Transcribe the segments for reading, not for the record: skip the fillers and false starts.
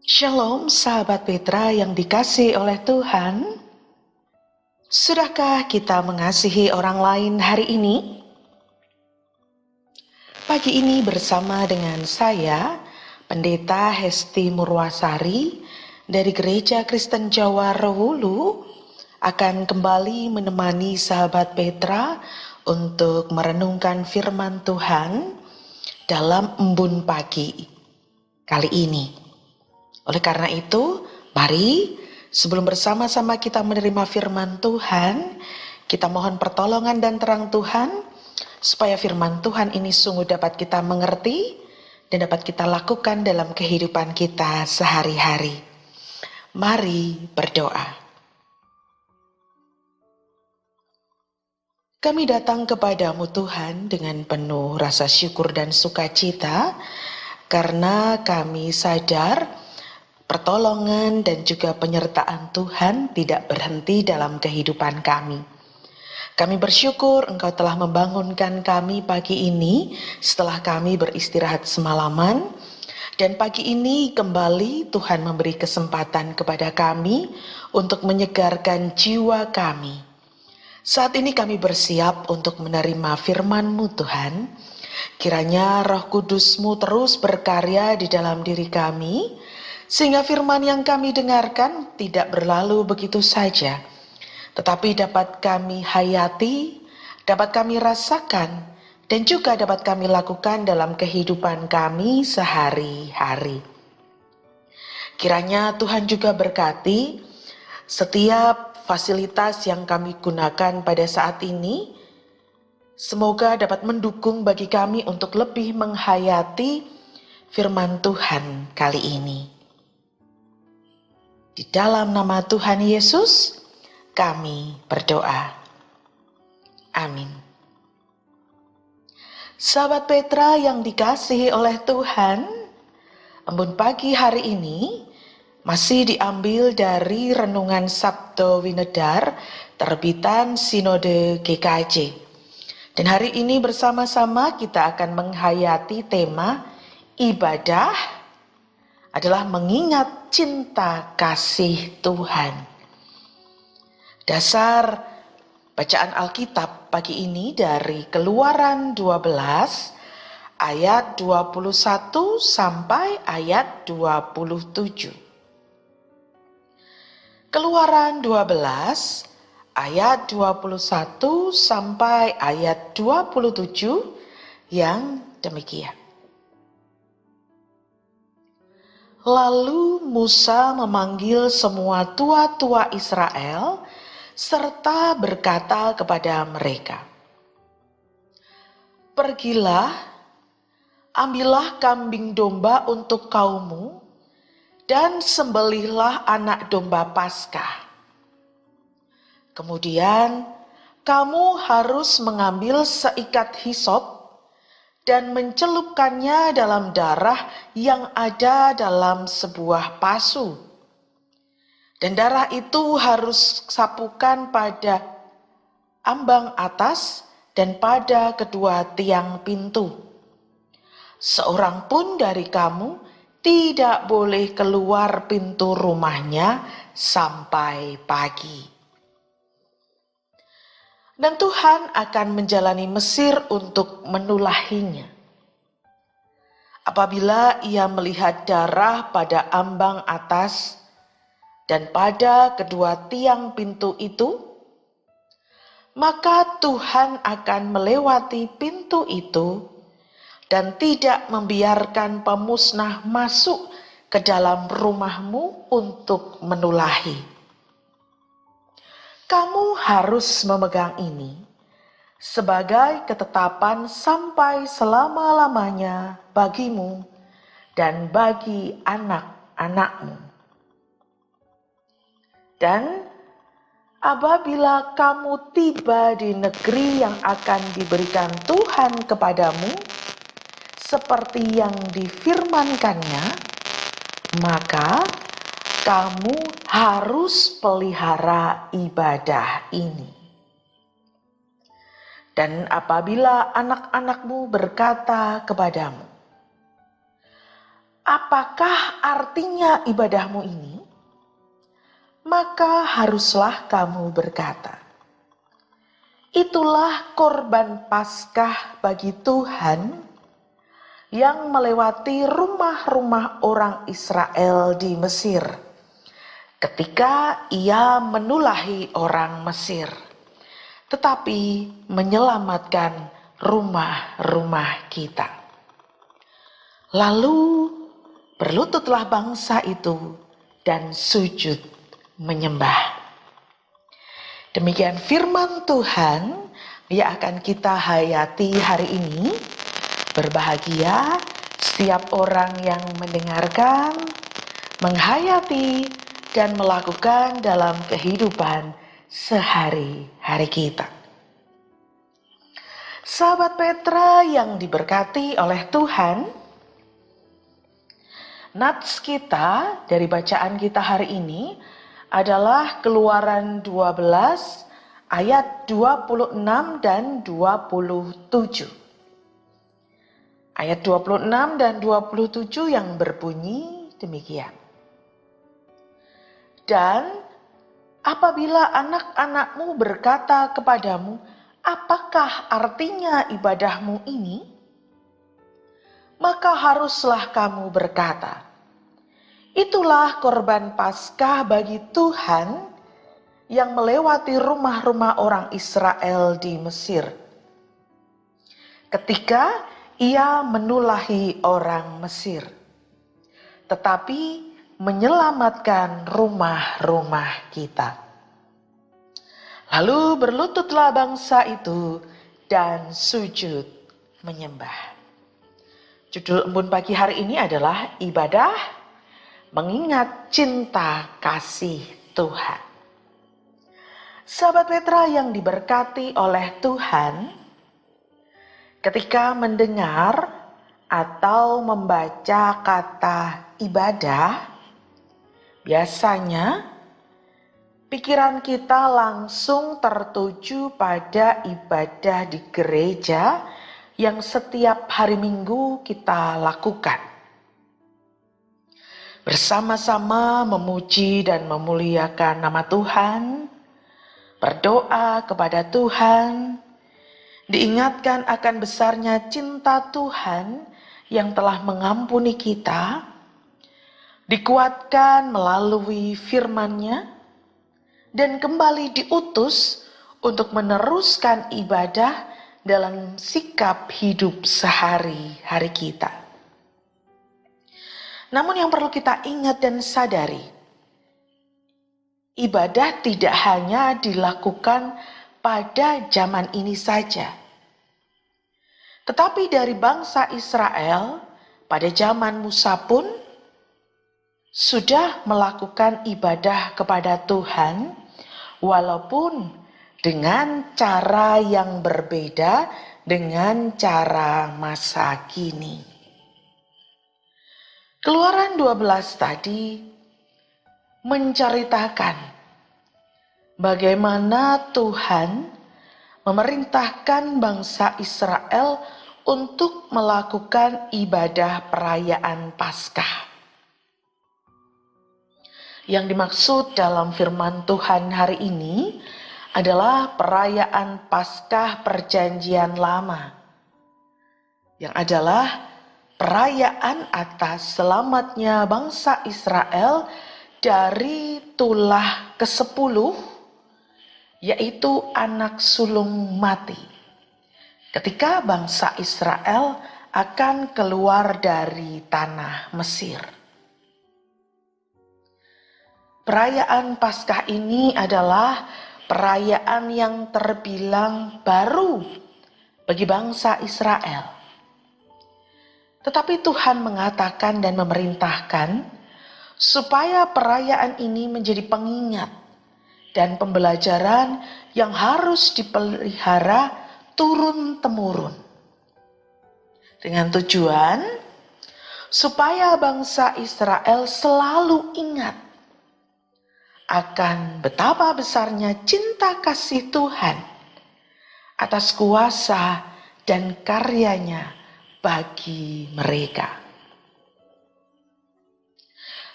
Shalom sahabat Petra yang dikasihi oleh Tuhan. Sudahkah kita mengasihi orang lain hari ini? Pagi ini bersama dengan saya, Pendeta Hesti Murwasari dari Gereja Kristen Jawa Rewulu, akan kembali menemani sahabat Petra untuk merenungkan firman Tuhan dalam embun pagi kali ini. Oleh karena itu, mari sebelum bersama-sama kita menerima firman Tuhan, kita mohon pertolongan dan terang Tuhan, supaya firman Tuhan ini sungguh dapat kita mengerti dan dapat kita lakukan dalam kehidupan kita sehari-hari. Mari berdoa. Kami datang kepadamu Tuhan dengan penuh rasa syukur dan sukacita, karena kami sadar pertolongan dan juga penyertaan Tuhan tidak berhenti dalam kehidupan kami. Kami bersyukur Engkau telah membangunkan kami pagi ini setelah kami beristirahat semalaman. Dan pagi ini kembali Tuhan memberi kesempatan kepada kami untuk menyegarkan jiwa kami. Saat ini kami bersiap untuk menerima firman-Mu Tuhan. Kiranya Roh Kudus-Mu terus berkarya di dalam diri kami, sehingga firman yang kami dengarkan tidak berlalu begitu saja, tetapi dapat kami hayati, dapat kami rasakan, dan juga dapat kami lakukan dalam kehidupan kami sehari-hari. Kiranya Tuhan juga berkati setiap fasilitas yang kami gunakan pada saat ini, semoga dapat mendukung bagi kami untuk lebih menghayati firman Tuhan kali ini. Di dalam nama Tuhan Yesus, kami berdoa. Amin. Sahabat Petra yang dikasihi oleh Tuhan, embun pagi hari ini masih diambil dari Renungan Sabto Winedar, terbitan Sinode GKJ. Dan hari ini bersama-sama kita akan menghayati tema ibadah adalah mengingat cinta kasih Tuhan. Dasar bacaan Alkitab pagi ini dari Keluaran 12 ayat 21 sampai ayat 27. Keluaran 12 ayat 21 sampai ayat 27 yang demikian. Lalu Musa memanggil semua tua-tua Israel serta berkata kepada mereka, "Pergilah, ambillah kambing domba untuk kaummu dan sembelihlah anak domba Paskah. Kemudian kamu harus mengambil seikat hisop dan mencelupkannya dalam darah yang ada dalam sebuah pasu. Dan darah itu harus sapukan pada ambang atas dan pada kedua tiang pintu. Seorang pun dari kamu tidak boleh keluar pintu rumahnya sampai pagi. Dan Tuhan akan menjalani Mesir untuk menulahinya. Apabila ia melihat darah pada ambang atas dan pada kedua tiang pintu itu, maka Tuhan akan melewati pintu itu dan tidak membiarkan pemusnah masuk ke dalam rumahmu untuk menulahi. Kamu harus memegang ini sebagai ketetapan sampai selama-lamanya bagimu dan bagi anak-anakmu. Dan apabila kamu tiba di negeri yang akan diberikan Tuhan kepadamu, seperti yang difirmankannya, maka kamu harus pelihara ibadah ini. Dan apabila anak-anakmu berkata kepadamu, apakah artinya ibadahmu ini? Maka haruslah kamu berkata, itulah korban Paskah bagi Tuhan yang melewati rumah-rumah orang Israel di Mesir ketika ia menulahi orang Mesir, tetapi menyelamatkan rumah-rumah kita. Lalu berlututlah bangsa itu dan sujud menyembah. Demikian firman Tuhan yang akan kita hayati hari ini. Berbahagia setiap orang yang mendengarkan, menghayati, dan melakukan dalam kehidupan sehari-hari kita. Sahabat Petra yang diberkati oleh Tuhan, nats kita dari bacaan kita hari ini adalah Keluaran 12 ayat 26 dan 27. Ayat 26 dan 27 yang berbunyi demikian. Dan apabila anak-anakmu berkata kepadamu, apakah artinya ibadahmu ini? Maka haruslah kamu berkata, itulah korban Paskah bagi Tuhan yang melewati rumah-rumah orang Israel di Mesir, ketika ia menulahi orang Mesir, tetapi menyelamatkan rumah-rumah kita. Lalu berlututlah bangsa itu dan sujud menyembah. Judul embun pagi hari ini adalah ibadah mengingat cinta kasih Tuhan. Sahabat Petra yang diberkati oleh Tuhan, ketika mendengar atau membaca kata ibadah, biasanya pikiran kita langsung tertuju pada ibadah di gereja yang setiap hari Minggu kita lakukan. Bersama-sama memuji dan memuliakan nama Tuhan, berdoa kepada Tuhan, diingatkan akan besarnya cinta Tuhan yang telah mengampuni kita, dikuatkan melalui firman-Nya, dan kembali diutus untuk meneruskan ibadah dalam sikap hidup sehari-hari kita. Namun yang perlu kita ingat dan sadari, ibadah tidak hanya dilakukan pada zaman ini saja, tetapi dari bangsa Israel pada zaman Musa pun sudah melakukan ibadah kepada Tuhan, walaupun dengan cara yang berbeda dengan cara masa kini. Keluaran 12 tadi menceritakan bagaimana Tuhan memerintahkan bangsa Israel untuk melakukan ibadah perayaan Paskah. Yang dimaksud dalam firman Tuhan hari ini adalah perayaan Paskah Perjanjian Lama, yang adalah perayaan atas selamatnya bangsa Israel dari tulah ke-10, yaitu anak sulung mati, ketika bangsa Israel akan keluar dari tanah Mesir. Perayaan Paskah ini adalah perayaan yang terbilang baru bagi bangsa Israel. Tetapi Tuhan mengatakan dan memerintahkan supaya perayaan ini menjadi pengingat dan pembelajaran yang harus dipelihara turun-temurun. Dengan tujuan supaya bangsa Israel selalu ingat akan betapa besarnya cinta kasih Tuhan atas kuasa dan karyanya bagi mereka.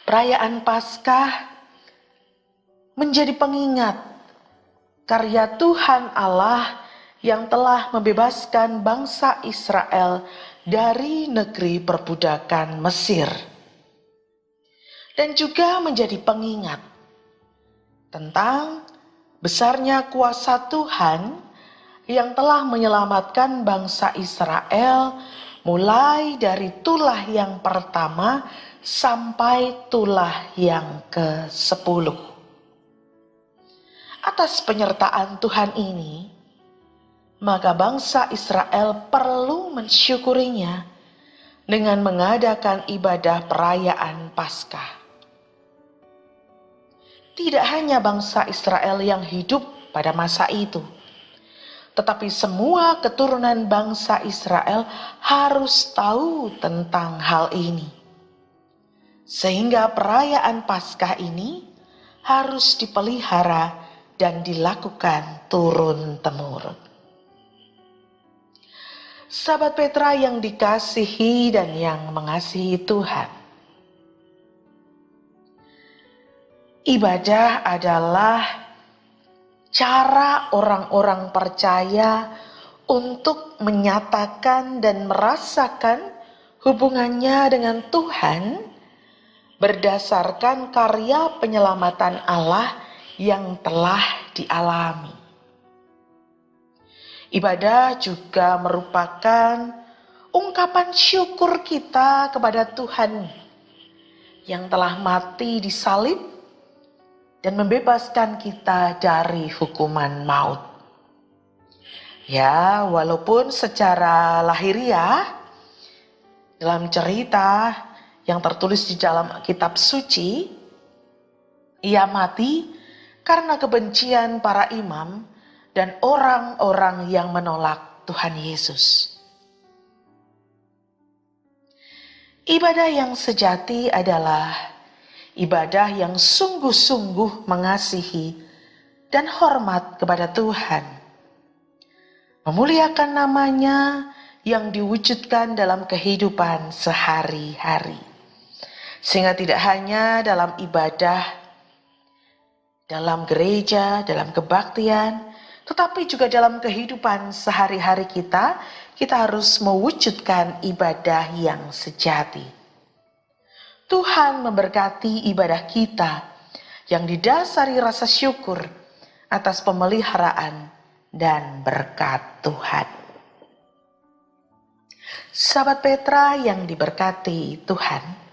Perayaan Paskah menjadi pengingat karya Tuhan Allah yang telah membebaskan bangsa Israel dari negeri perbudakan Mesir. Dan juga menjadi pengingat tentang besarnya kuasa Tuhan yang telah menyelamatkan bangsa Israel mulai dari tulah yang pertama sampai tulah yang ke-10. Atas penyertaan Tuhan ini, maka bangsa Israel perlu mensyukurinya dengan mengadakan ibadah perayaan Paskah. Tidak hanya bangsa Israel yang hidup pada masa itu, tetapi semua keturunan bangsa Israel harus tahu tentang hal ini. Sehingga perayaan Paskah ini harus dipelihara dan dilakukan turun-temurun. Sahabat Petra yang dikasihi dan yang mengasihi Tuhan, ibadah adalah cara orang-orang percaya untuk menyatakan dan merasakan hubungannya dengan Tuhan berdasarkan karya penyelamatan Allah yang telah dialami. Ibadah juga merupakan ungkapan syukur kita kepada Tuhan yang telah mati di salib dan membebaskan kita dari hukuman maut. Ya, walaupun secara lahiriah dalam cerita yang tertulis di dalam kitab suci, ia mati karena kebencian para imam dan orang-orang yang menolak Tuhan Yesus. Ibadah yang sejati adalah ibadah yang sungguh-sungguh mengasihi dan hormat kepada Tuhan. Memuliakan namanya yang diwujudkan dalam kehidupan sehari-hari. Sehingga tidak hanya dalam ibadah, dalam gereja, dalam kebaktian, tetapi juga dalam kehidupan sehari-hari kita harus mewujudkan ibadah yang sejati. Tuhan memberkati ibadah kita yang didasari rasa syukur atas pemeliharaan dan berkat Tuhan. Sahabat Petra yang diberkati Tuhan,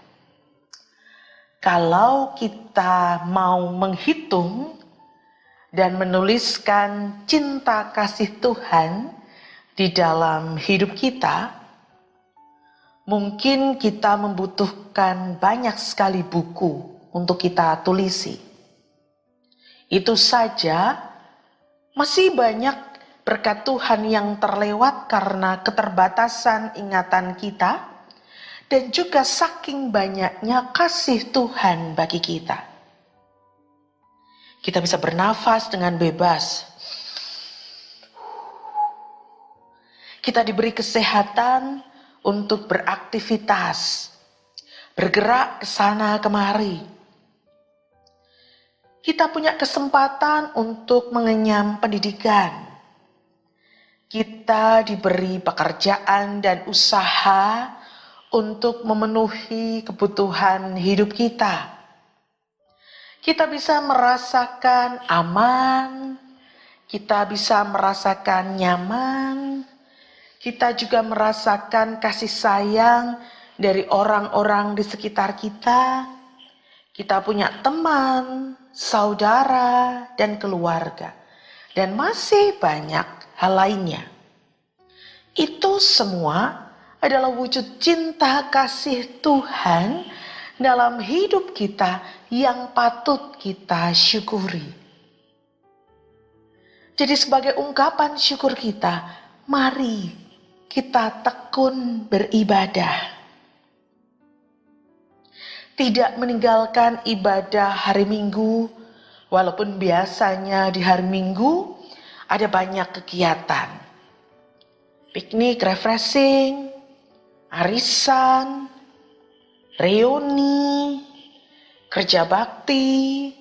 kalau kita mau menghitung dan menuliskan cinta kasih Tuhan di dalam hidup kita, mungkin kita membutuhkan banyak sekali buku untuk kita tulisi. Itu saja masih banyak berkat Tuhan yang terlewat karena keterbatasan ingatan kita dan juga saking banyaknya kasih Tuhan bagi kita. Kita bisa bernafas dengan bebas. Kita diberi kesehatan untuk beraktivitas, bergerak ke sana kemari. Kita punya kesempatan untuk mengenyam pendidikan. Kita diberi pekerjaan dan usaha untuk memenuhi kebutuhan hidup kita. Kita bisa merasakan aman, kita bisa merasakan nyaman, kita juga merasakan kasih sayang dari orang-orang di sekitar kita. Kita punya teman, saudara, dan keluarga, dan masih banyak hal lainnya. Itu semua adalah wujud cinta kasih Tuhan dalam hidup kita yang patut kita syukuri. Jadi sebagai ungkapan syukur kita, mari kita tekun beribadah. Tidak meninggalkan ibadah hari Minggu, walaupun biasanya di hari Minggu ada banyak kegiatan. Piknik, refreshing, arisan, reuni, kerja bakti,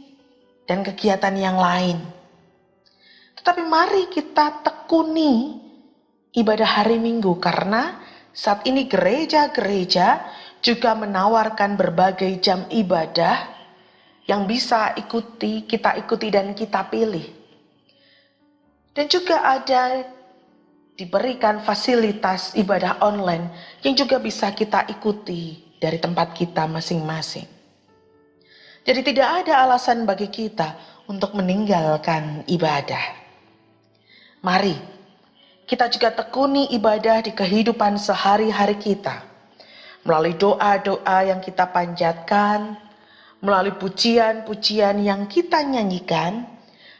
dan kegiatan yang lain. Tetapi mari kita tekuni ibadah hari Minggu, karena saat ini gereja-gereja juga menawarkan berbagai jam ibadah yang bisa kita ikuti dan kita pilih. Dan juga ada diberikan fasilitas ibadah online yang juga bisa kita ikuti dari tempat kita masing-masing. Jadi tidak ada alasan bagi kita untuk meninggalkan ibadah. Mari kita juga tekuni ibadah di kehidupan sehari-hari kita, melalui doa-doa yang kita panjatkan, melalui pujian-pujian yang kita nyanyikan,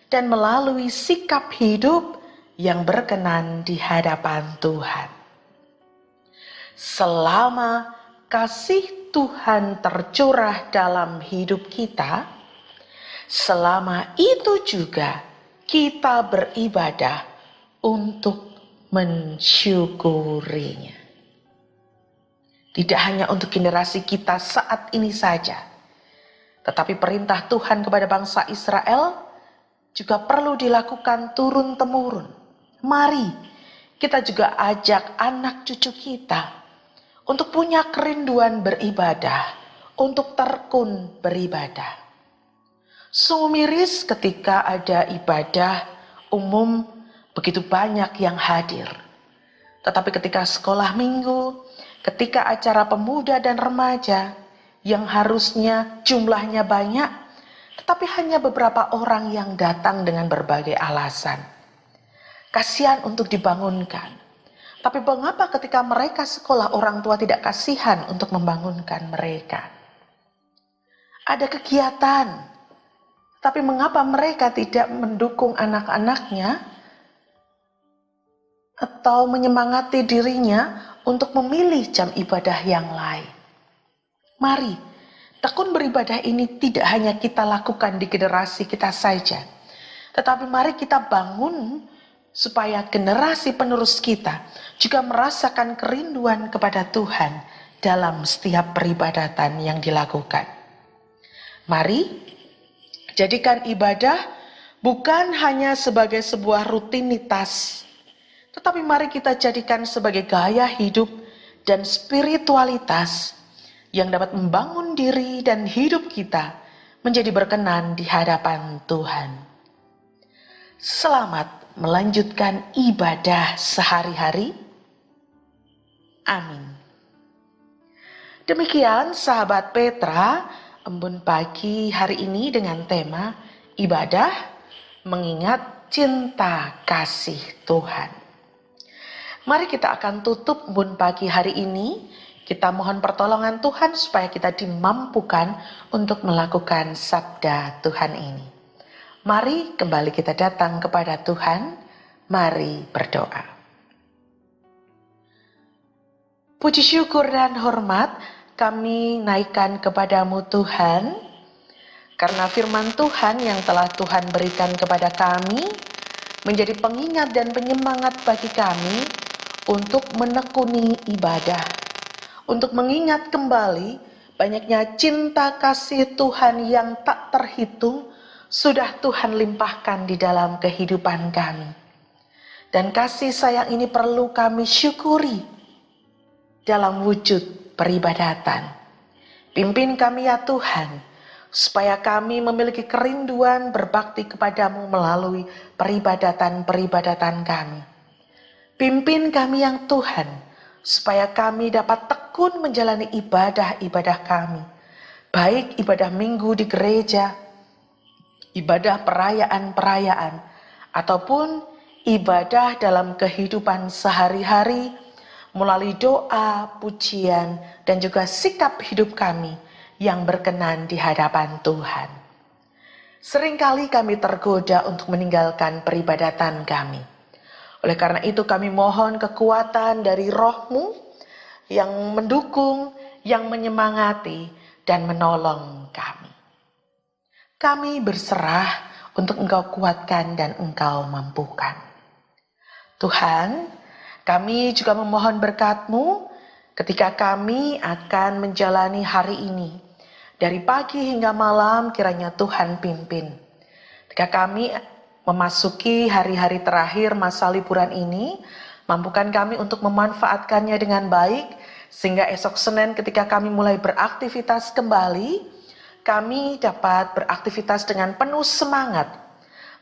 dan melalui sikap hidup yang berkenan di hadapan Tuhan. Selama kasih Tuhan tercurah dalam hidup kita, selama itu juga kita beribadah untuk mensyukurinya. Tidak hanya untuk generasi kita saat ini saja, tetapi perintah Tuhan kepada bangsa Israel juga perlu dilakukan turun-temurun. Mari kita juga ajak anak cucu kita untuk punya kerinduan beribadah, untuk tekun beribadah. Sungguh miris ketika ada ibadah umum begitu banyak yang hadir. Tetapi ketika sekolah minggu, ketika acara pemuda dan remaja yang harusnya jumlahnya banyak, tetapi hanya beberapa orang yang datang dengan berbagai alasan. Kasihan untuk dibangunkan. Tapi mengapa ketika mereka sekolah orang tua tidak kasihan untuk membangunkan mereka? Ada kegiatan, tapi mengapa mereka tidak mendukung anak-anaknya atau menyemangati dirinya untuk memilih jam ibadah yang lain? Mari, tekun beribadah ini tidak hanya kita lakukan di generasi kita saja, tetapi mari kita bangun supaya generasi penerus kita juga merasakan kerinduan kepada Tuhan dalam setiap peribadatan yang dilakukan. Mari jadikan ibadah bukan hanya sebagai sebuah rutinitas, tetapi mari kita jadikan sebagai gaya hidup dan spiritualitas yang dapat membangun diri dan hidup kita menjadi berkenan di hadapan Tuhan. Selamat melanjutkan ibadah sehari-hari. Amin. Demikian sahabat Petra, embun pagi hari ini dengan tema ibadah mengingat cinta kasih Tuhan. Mari kita akan tutup embun pagi hari ini. Kita mohon pertolongan Tuhan supaya kita dimampukan untuk melakukan sabda Tuhan ini. Mari kembali kita datang kepada Tuhan. Mari berdoa. Puji syukur dan hormat kami naikkan kepadamu Tuhan, karena firman Tuhan yang telah Tuhan berikan kepada kami menjadi pengingat dan penyemangat bagi kami untuk menekuni ibadah, untuk mengingat kembali banyaknya cinta kasih Tuhan yang tak terhitung sudah Tuhan limpahkan di dalam kehidupan kami. Dan kasih sayang ini perlu kami syukuri dalam wujud peribadatan. Pimpin kami ya Tuhan, supaya kami memiliki kerinduan berbakti kepadamu melalui peribadatan-peribadatan kami. Pimpin kami yang Tuhan, supaya kami dapat tekun menjalani ibadah-ibadah kami, baik ibadah minggu di gereja, ibadah perayaan-perayaan, ataupun ibadah dalam kehidupan sehari-hari, melalui doa, pujian, dan juga sikap hidup kami yang berkenan di hadapan Tuhan. Seringkali kami tergoda untuk meninggalkan peribadatan kami. Oleh karena itu kami mohon kekuatan dari Roh-Mu yang mendukung, yang menyemangati, dan menolong kami. Kami berserah untuk Engkau kuatkan dan Engkau mampukan. Tuhan, kami juga memohon berkat-Mu ketika kami akan menjalani hari ini Dari pagi hingga malam kiranya Tuhan pimpin. Ketika kami memasuki hari-hari terakhir masa liburan ini, mampukan kami untuk memanfaatkannya dengan baik, sehingga esok Senin ketika kami mulai beraktivitas kembali, kami dapat beraktivitas dengan penuh semangat,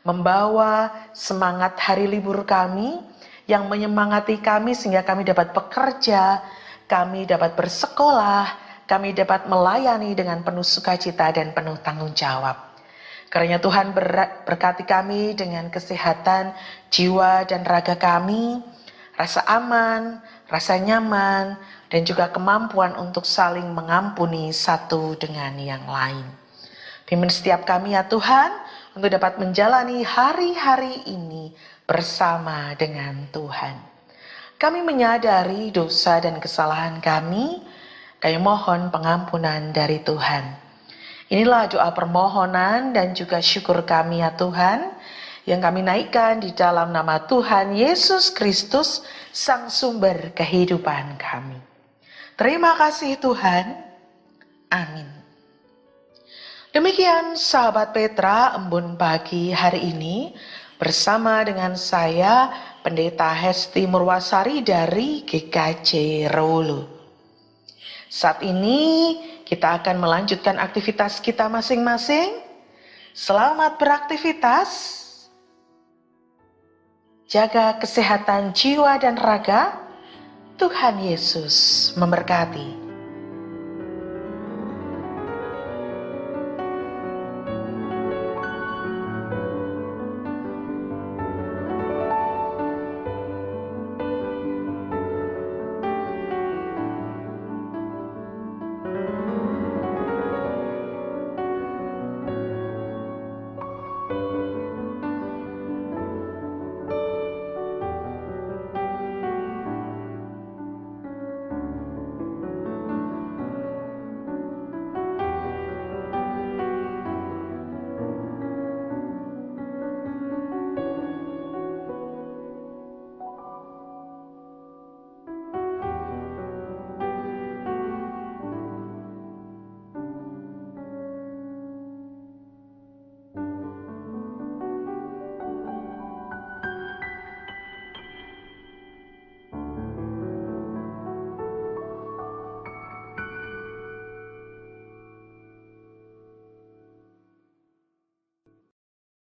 membawa semangat hari libur kami yang menyemangati kami sehingga kami dapat bekerja, kami dapat bersekolah, kami dapat melayani dengan penuh sukacita dan penuh tanggung jawab. Karena Tuhan berkati kami dengan kesehatan jiwa dan raga kami, rasa aman, rasa nyaman, dan juga kemampuan untuk saling mengampuni satu dengan yang lain. Pimpin setiap kami ya Tuhan, untuk dapat menjalani hari-hari ini bersama dengan Tuhan. Kami menyadari dosa dan kesalahan kami mohon pengampunan dari Tuhan. Inilah doa permohonan dan juga syukur kami ya Tuhan, yang kami naikkan di dalam nama Tuhan Yesus Kristus, Sang Sumber kehidupan kami. Terima kasih Tuhan. Amin. Demikian sahabat Petra Embun pagi hari ini bersama dengan saya Pendeta Hesti Murwasari dari GKJ Rewulu. Saat ini kita akan melanjutkan aktivitas kita masing-masing. Selamat beraktivitas. Jaga kesehatan jiwa dan raga. Tuhan Yesus memberkati.